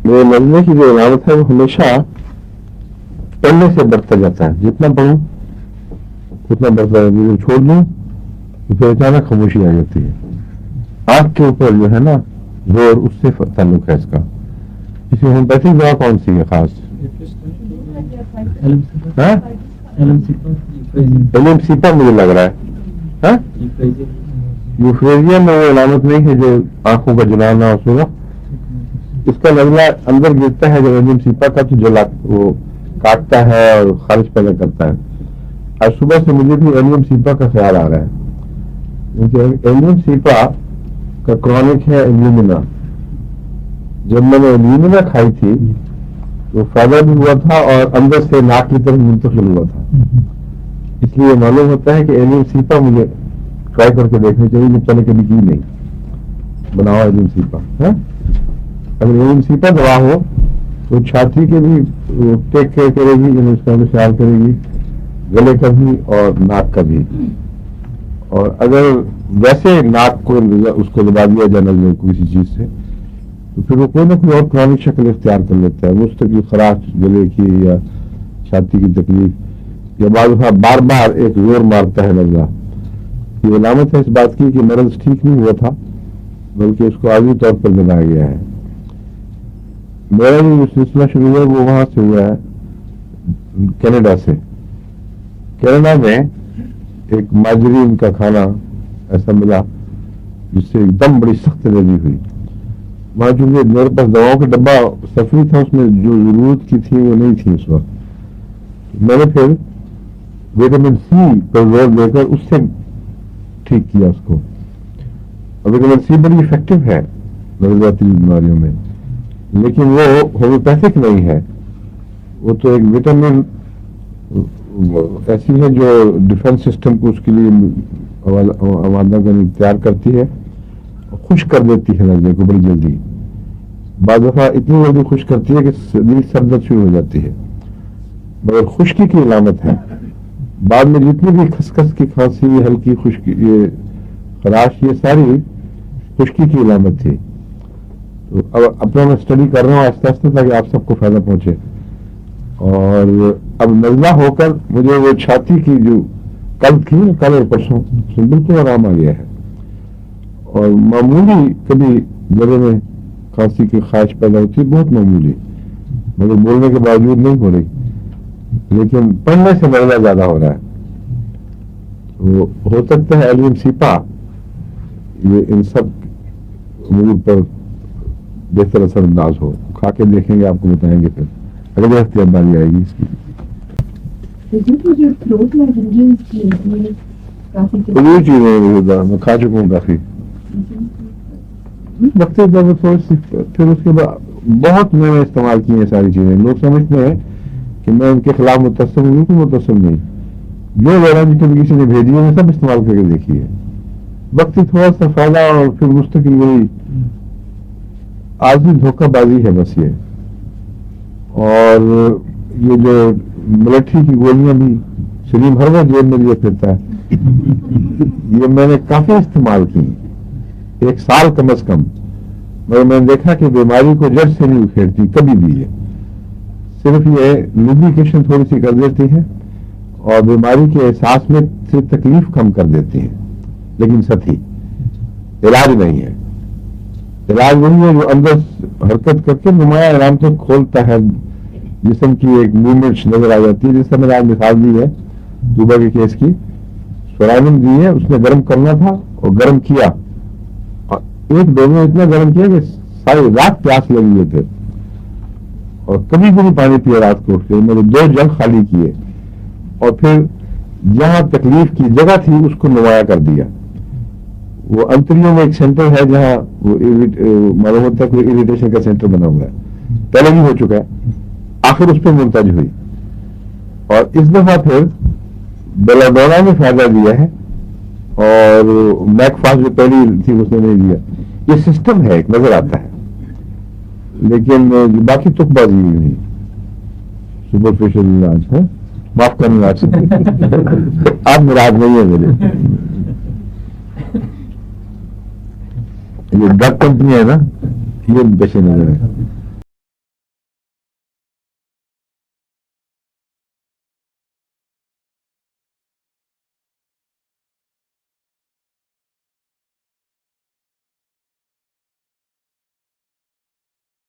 मेरे नजर की जो इलामत है वो हमेशा पढ़ने से बढ़ता जाता है, जितना पढ़ूं उतना बढ़ता है, जो छोड़ दूं तो फिर अचानक खामोशी आ जाती है। आंख के ऊपर जो है ना जोर, उससे ताल्लुक है इसका। इसमें होम्योपैथिक दवा कौन सी है खास? एलिमसीपा मुझे लग रहा है। यूफ्रेजिया में वो इलामत नहीं है जो आंखों का जलाना और सूरा, इसका नजला अंदर गिरता है जब एलिमसीपा का, तो जला वो काटता है और खारिज पैदा करता है। आज सुबह से मुझे भी एलिमसीपा का ख्याल आ रहा है, क्योंकि एलिमसीपा का क्रॉनिक है एल्यूमिना। जब मैंने एल्यूमिना खाई थी तो फायदा भी हुआ था और अंदर से नाक की तरफ मुंतकिल हुआ था। इसलिए मालूम होता है कि एलिमसीपा मुझे ट्राई करके देखनी चाहिए, जब मैंने कभी की नहीं। बनाओ एलिमसीपा है। अगर एलिमसीपा दवा हो तो छाती के भी टेक केयर करेगी, उसका भी ख्याल करेगी, गले का भी और नाक का भी। और अगर वैसे नाक को उसको दबा दिया जाए किसी चीज से, तो फिर वो कोई ना कोई और क्रॉनिक शक्ल इख्तियार कर लेता है। मुस्तकिल खराश गले की या छाती की तकलीफ, या बार बार एक जोर मारता है नजला। ये अलामत है इस बात की कि मर्ज ठीक नहीं हुआ था, बल्कि उसको आर्जी तौर पर बनाया गया है। मेरा जो सिलसिला शुरू हुआ वो वहां से हुआ है, कनाडा से। कनाडा में एक माजरीन का खाना ऐसा मिला जिससे एकदम बड़ी सख्त एलर्जी हुई। वहां चूंकि मेरे पास दवाओं का डब्बा सफरी था, उसमें जो जरूरत की थी वो नहीं थी उस वक्त। मैंने फिर विटामिन सी पर जोर देकर उससे ठीक किया उसको। और विटामिन सी बड़ी इफेक्टिव है नजरियाती बीमारियों में, लेकिन वो होम्योपैथिक नहीं है। वो तो एक विटामिन ऐसी है जो डिफेंस सिस्टम को उसके लिए आमादा करने तैयार करती है, खुश कर देती है नजर को बड़ी जल्दी। बाद दफा इतनी जल्दी खुश करती है कि दिल सर दर्द शुरू हो जाती है, मगर खुश्की की इलामत है। बाद में जितनी भी खसखस की खांसी, हल्की खुश्की, ये खराश, ये सारी खुश्की की इलामत थी। तो अब अपना मैं स्टडी कर रहा हूँ आस्ते आस्ते, ताकि आप सबको फायदा पहुंचे। और अब नजला होकर मुझे वो छाती की जो कल थी, कल और परसों बिल्कुल आराम आ गया है। और मामूली कभी गले में खांसी की ख्वाहिश पैदा होती है, बहुत मामूली, मगर बोलने के बावजूद नहीं हो रही, लेकिन पढ़ने से नजला ज्यादा हो रहा है। तो हो सकता है एलिमसीपा ये इन सब उम्र पर बेहतर असरअंदाज हो। खा के देखेंगे, आपको बताएंगे फिर अगली हफ्ते बारी आएगी इसकी। मैं खा चुका हूँ काफी वक्त, थोड़ी सी, फिर उसके बाद बहुत मैंने इस्तेमाल की है सारी चीजें। लोग समझते हैं कि मैं उनके खिलाफ मुतस्सिम हूँ, तो मुतस्सिम नहीं। जो वगैरह जितने किसी ने भेजी है, मैं सब इस्तेमाल करके देखी है। वक्त थोड़ा सा फायदा और फिर मुस्तकिल वही आदमी धोखाबाजी है बस ये। और ये जो मिलिट्री की गोलियां भी सलीम हर वक्त जेब में लिए फिरता है, ये मैंने काफी इस्तेमाल की, 1 साल कम अज कम, मगर मैंने देखा कि बीमारी को जड़ से नहीं उखेड़ती कभी भी। ये सिर्फ ये लुब्रिकेशन थोड़ी सी कर देती है और बीमारी के एहसास में से तकलीफ कम कर देती है, लेकिन सही इलाज नहीं है। इलाज वही है जो अंदर हरकत करके नुमाया अलामतें खोलता है, जिस्म की एक मूवमेंट नजर आ जाती है। जैसे मैंने आज मिसाल दी है दुबई के केस की, सोरानिम दी है, उसने गर्म करना था और गर्म किया, और एक दो में इतना गर्म किया कि सारी रात प्यास लगी हुए थे, और कभी भी नहीं पानी पिया रात को। फिर मैंने 2 जग खाली किए और फिर जहां तकलीफ की जगह थी उसको नुमाया कर दिया। वो अंतरियों में एक सेंटर है जहां वो मालूम होता है कोई इरिटेशन का सेंटर बना हुआ है, पहले भी हो चुका है, आखिर उस पर मुमताज हुई। और इस दफा फिर बेलाडोना ने फायदा दिया है, और मैकफास्ट जो पहली थी उसने नहीं दिया। ये सिस्टम है, एक नजर आता है, लेकिन बाकी तुकबाजी नहीं, सुपरफिशियल इलाज है। माफ करना आप मुराद नहीं है मेरे। ये ड्रग कंपनी है ना, ये पेशे नजर है।